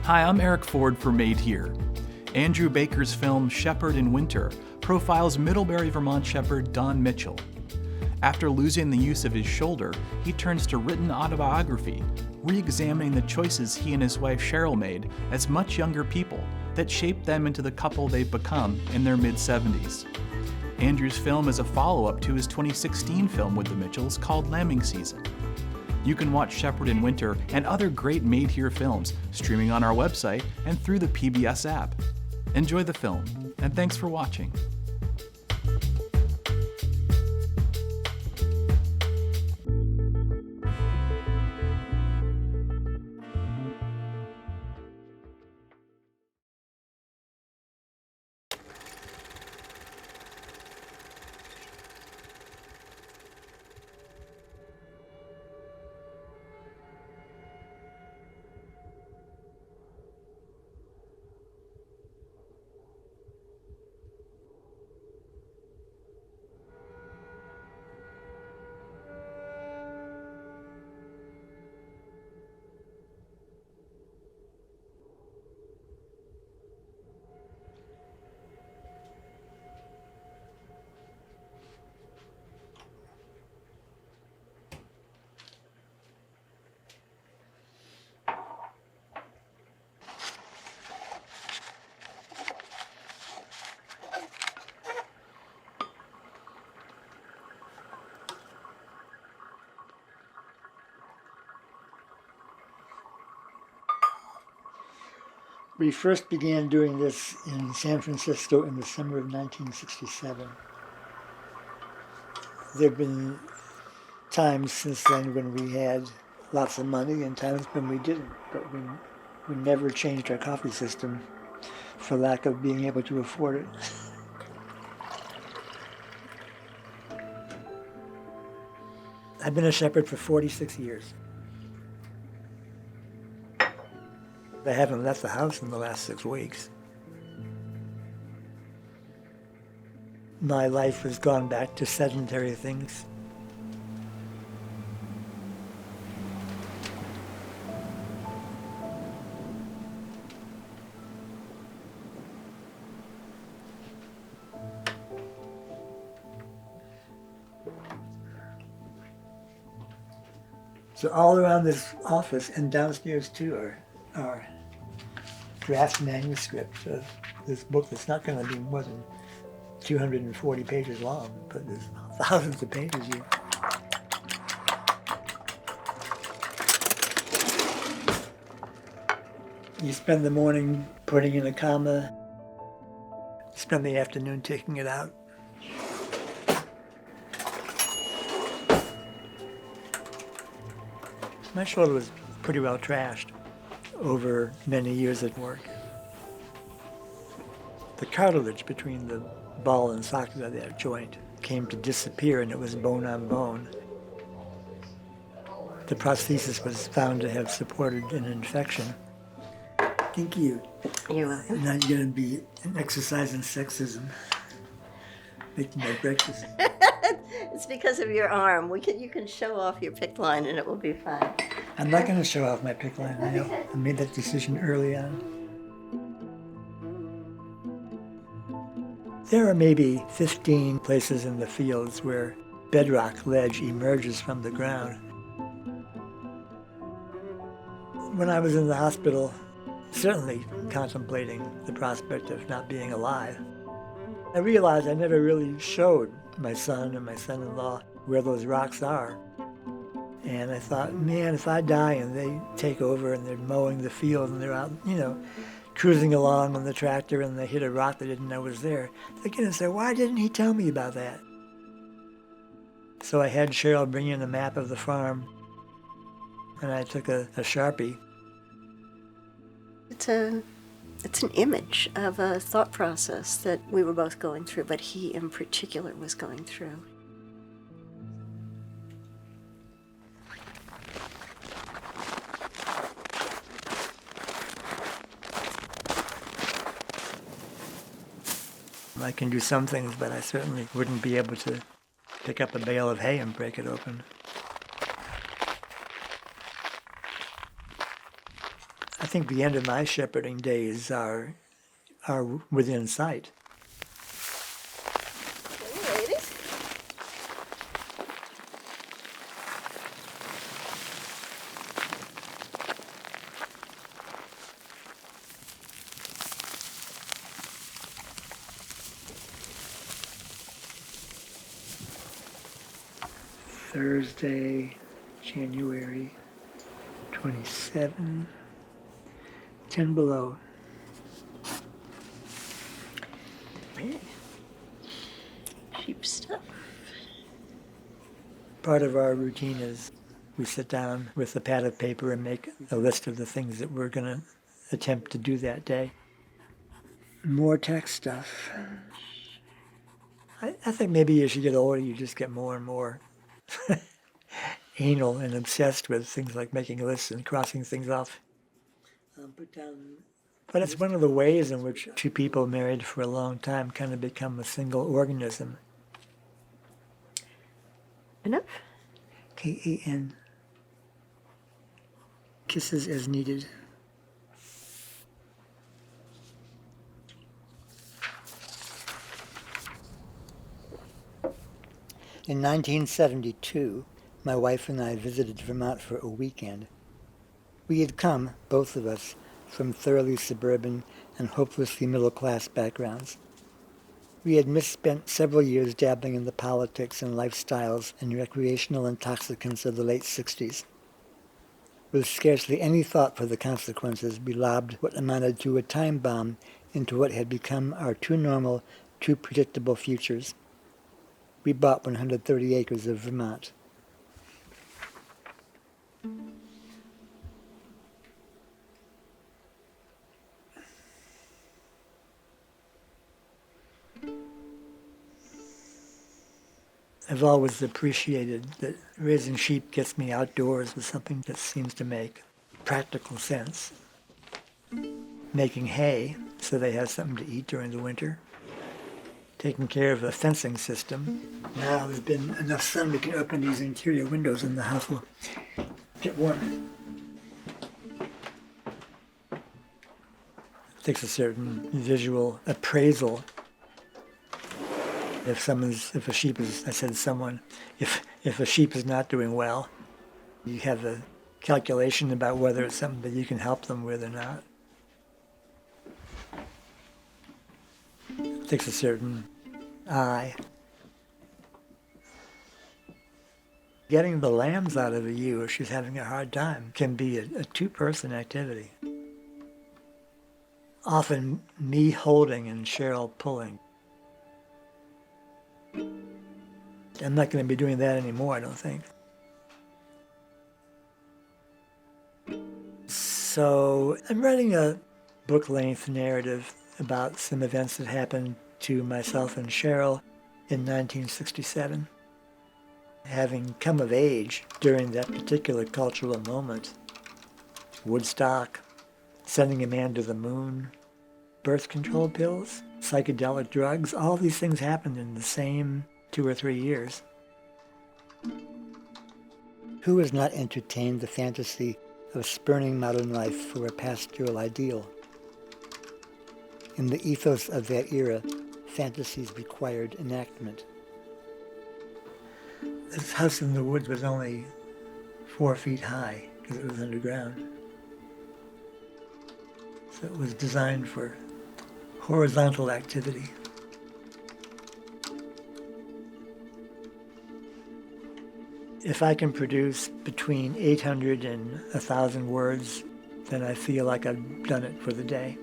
Hi, I'm Eric Ford for Made Here. Andrew Baker's film Shepherd in Winter profiles Middlebury, Vermont shepherd Don Mitchell. After losing the use of his shoulder, he turns to written autobiography, re-examining the choices he and his wife Cheryl made as much younger people that shaped them into the couple they've become in their mid-70s. Andrew's film is a follow-up to his 2016 film with the Mitchells called Lambing Season. You can watch Shepherd in Winter and other great Made Here films streaming on our website and through the PBS app. Enjoy the film, and thanks for watching. We first began doing this in San Francisco in the summer of 1967. There have been times since then when we had lots of money and times when we didn't, but we never changed our coffee system for lack of being able to afford it. I've been a shepherd for 46 years. I haven't left the house in the last 6 weeks. My life has gone back to sedentary things. So all around this office and downstairs too are draft manuscripts of this book that's not going to be more than 240 pages long, but there's thousands of pages here. You spend the morning putting in a comma, spend the afternoon taking it out. My shoulder was pretty well trashed over many years at work. The cartilage between the ball and socket of that joint came to disappear, and it was bone on bone. The prosthesis was found to have supported an infection. Thank you. You're welcome. Now you're going to be an exercise in sexism. Making my breakfast. It's because of your arm. You can show off your PICC line and it will be fine. I'm not going to show off my PICC line. I made that decision early on. There are maybe 15 places in the fields where bedrock ledge emerges from the ground. When I was in the hospital, certainly contemplating the prospect of not being alive, I realized I never really showed my son and my son-in-law where those rocks are. And I thought, man, if I die and they take over and they're mowing the field and they're out, cruising along on the tractor and they hit a rock they didn't know was there, they're going to say, why didn't he tell me about that? So I had Cheryl bring in a map of the farm, and I took a Sharpie. It's an image of a thought process that we were both going through, but he in particular was going through. I can do some things, but I certainly wouldn't be able to pick up a bale of hay and break it open. I think the end of my shepherding days are within sight. Hey, ladies. Thursday, January 27, 10 below. Cheap stuff. Part of our routine is we sit down with a pad of paper and make a list of the things that we're going to attempt to do that day. More tech stuff. I think maybe as you get older, you just get more and more anal and obsessed with things like making lists and crossing things off. But it's one of the ways in which two people married for a long time kind of become a single organism. Enough? K-A-N. Kisses as needed. In 1972, my wife and I visited Vermont for a weekend. We had come, both of us, from thoroughly suburban and hopelessly middle-class backgrounds. We had misspent several years dabbling in the politics and lifestyles and recreational intoxicants of the late 60s. With scarcely any thought for the consequences, we lobbed what amounted to a time bomb into what had become our too normal, too predictable futures. We bought 130 acres of Vermont. I've always appreciated that raising sheep gets me outdoors with something that seems to make practical sense. Making hay so they have something to eat during the winter. Taking care of a fencing system. Now there's been enough sun we can open these interior windows and the house will get warm. It takes a certain visual appraisal. If a sheep is not doing well, you have a calculation about whether it's something that you can help them with or not. It takes a certain eye. Getting the lambs out of a ewe if she's having a hard time can be a two-person activity. Often me holding and Cheryl pulling. I'm not going to be doing that anymore, I don't think. So I'm writing a book-length narrative about some events that happened to myself and Cheryl in 1967. Having come of age during that particular cultural moment, Woodstock, sending a man to the moon, birth control pills, psychedelic drugs, all these things happened in the same 2 or 3 years. Who has not entertained the fantasy of spurning modern life for a pastoral ideal? In the ethos of that era, fantasies required enactment. This house in the woods was only 4 feet high because it was underground. So it was designed for horizontal activity. If I can produce between 800 and 1,000 words, then I feel like I've done it for the day.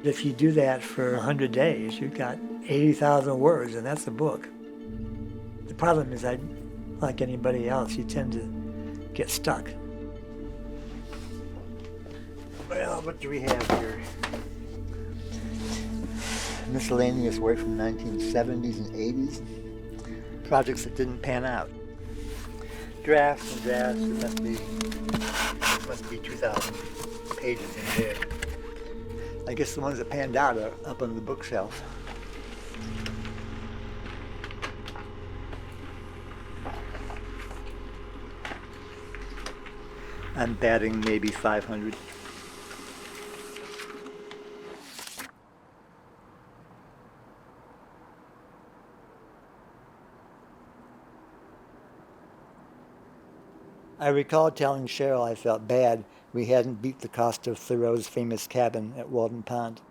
If you do that for 100 days, you've got 80,000 words, and that's a book. The problem is, like anybody else, you tend to get stuck. Well, what do we have here? Miscellaneous work from 1970s and 80s. Projects that didn't pan out. Drafts and drafts, it must be 2,000 pages in there. I guess the ones that panned out are up on the bookshelf. I'm batting maybe 500. I recall telling Cheryl I felt bad we hadn't beat the cost of Thoreau's famous cabin at Walden Pond.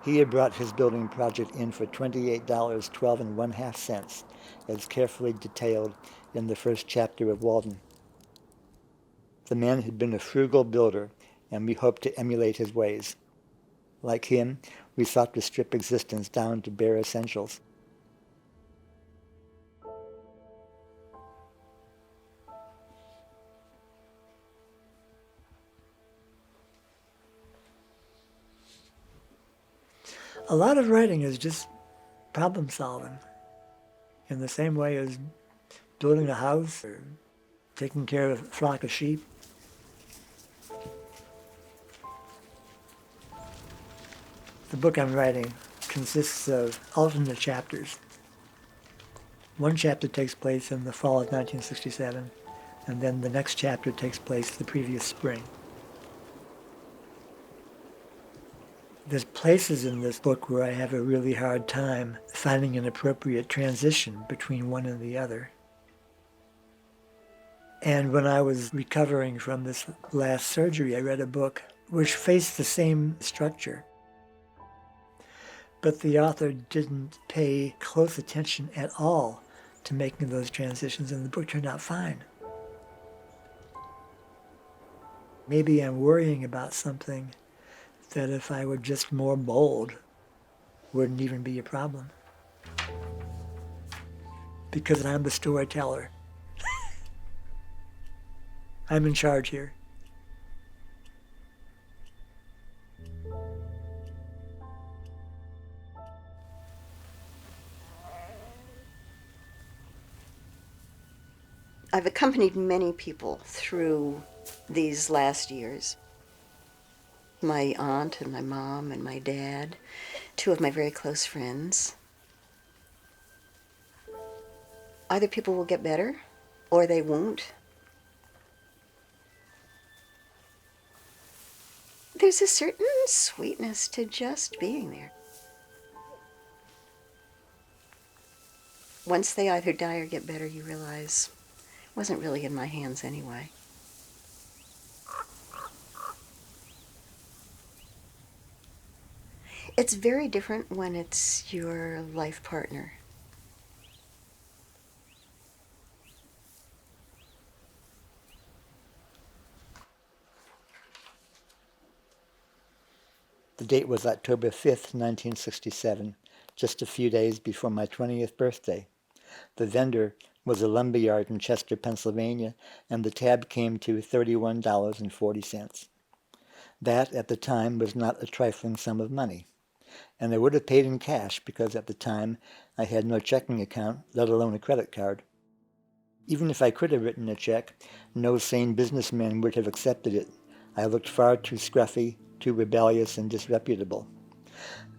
He had brought his building project in for $28.12 as carefully detailed in the first chapter of Walden. The man had been a frugal builder, and we hoped to emulate his ways. Like him, we sought to strip existence down to bare essentials. A lot of writing is just problem solving, in the same way as building a house or taking care of a flock of sheep. The book I'm writing consists of alternate chapters. One chapter takes place in the fall of 1967, and then the next chapter takes place the previous spring. There's places in this book where I have a really hard time finding an appropriate transition between one and the other. And when I was recovering from this last surgery, I read a book which faced the same structure. But the author didn't pay close attention at all to making those transitions, and the book turned out fine. Maybe I'm worrying about something that if I were just more bold, wouldn't even be a problem. Because I'm the storyteller. I'm in charge here. I've accompanied many people through these last years. My aunt and my mom and my dad, two of my very close friends. Either people will get better or they won't. There's a certain sweetness to just being there. Once they either die or get better, you realize it wasn't really in my hands anyway. It's very different when it's your life partner. The date was October 5th, 1967, just a few days before my 20th birthday. The vendor was a lumberyard in Chester, Pennsylvania, and the tab came to $31.40. That, at the time, was not a trifling sum of money. And I would have paid in cash because at the time I had no checking account, let alone a credit card. Even if I could have written a check, no sane businessman would have accepted it. I looked far too scruffy, too rebellious and disreputable.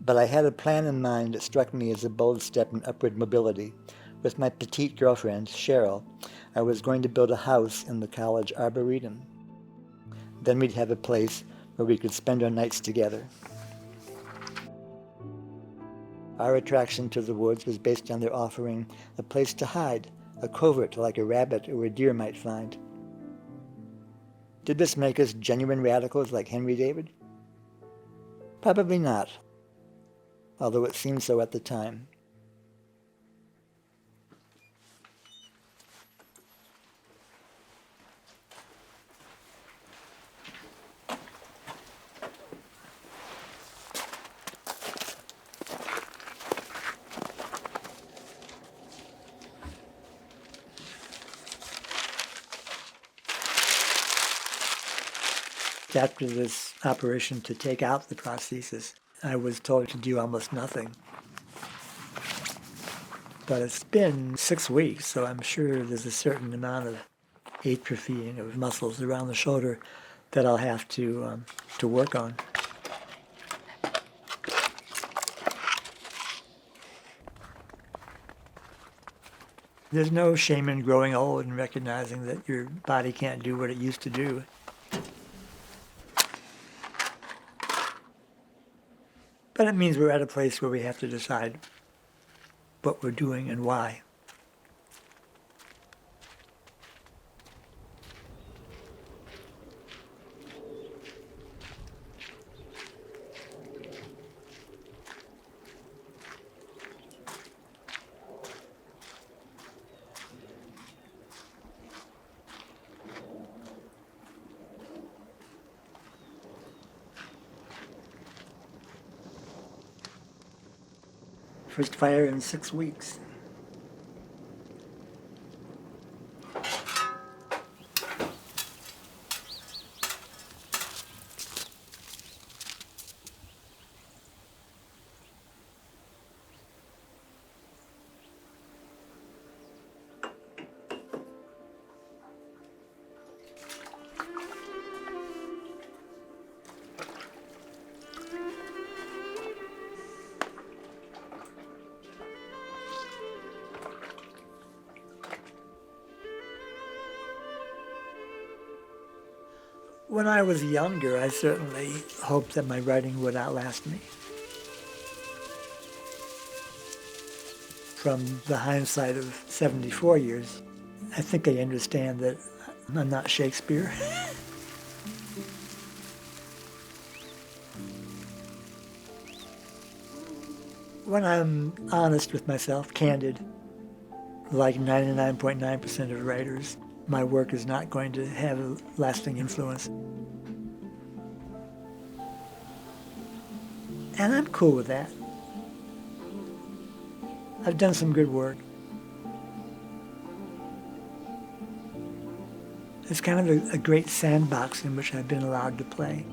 But I had a plan in mind that struck me as a bold step in upward mobility. With my petite girlfriend, Cheryl, I was going to build a house in the college arboretum. Then we'd have a place where we could spend our nights together. Our attraction to the woods was based on their offering a place to hide, a covert like a rabbit or a deer might find. Did this make us genuine radicals like Henry David? Probably not, although it seemed so at the time. After this operation to take out the prosthesis, I was told to do almost nothing. But it's been 6 weeks, so I'm sure there's a certain amount of atrophying of muscles around the shoulder that I'll have to work on. There's no shame in growing old and recognizing that your body can't do what it used to do. But it means we're at a place where we have to decide what we're doing and why. First fire in 6 weeks. When I was younger, I certainly hoped that my writing would outlast me. From the hindsight of 74 years, I think I understand that I'm not Shakespeare. When I'm honest with myself, candid, like 99.9% of writers, my work is not going to have a lasting influence. And I'm cool with that. I've done some good work. It's kind of a great sandbox in which I've been allowed to play.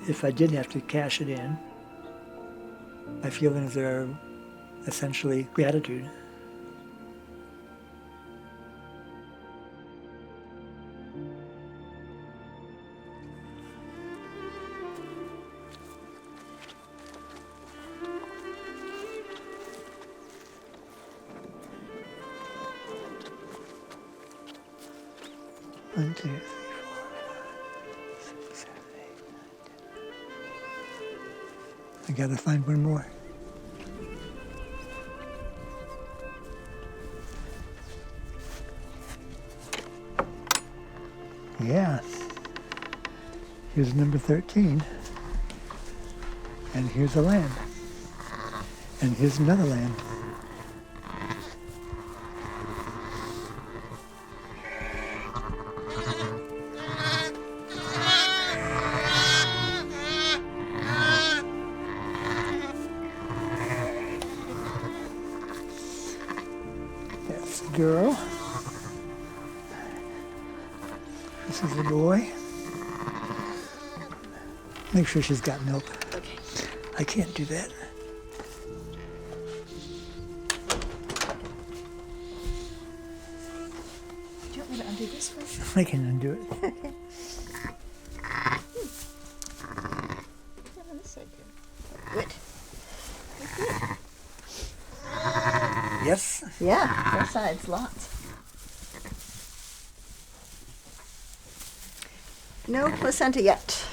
If I did have to cash it in, my feelings are essentially gratitude. One, two, three, 4, 5, 6, 7, 8, 9, 10. I gotta find one more. Yeah. Here's number 13. And here's a lamb. And here's another lamb. That's a girl. This is a boy. Make sure she's got milk. Okay. I can't do that. Do you want me to undo this first? I can undo it. Good. Yes? Yeah, both sides, lots. No placenta yet.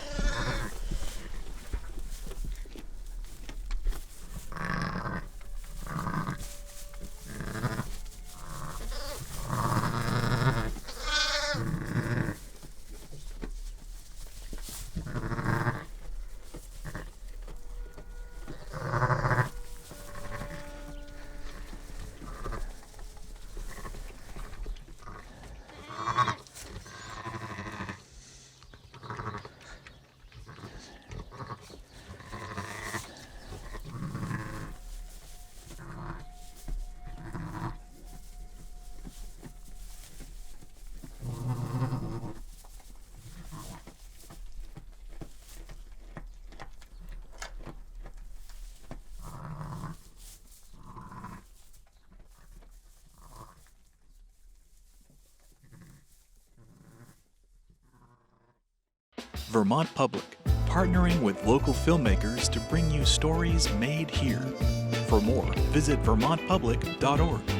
Vermont Public, partnering with local filmmakers to bring you stories made here. For more, visit vermontpublic.org.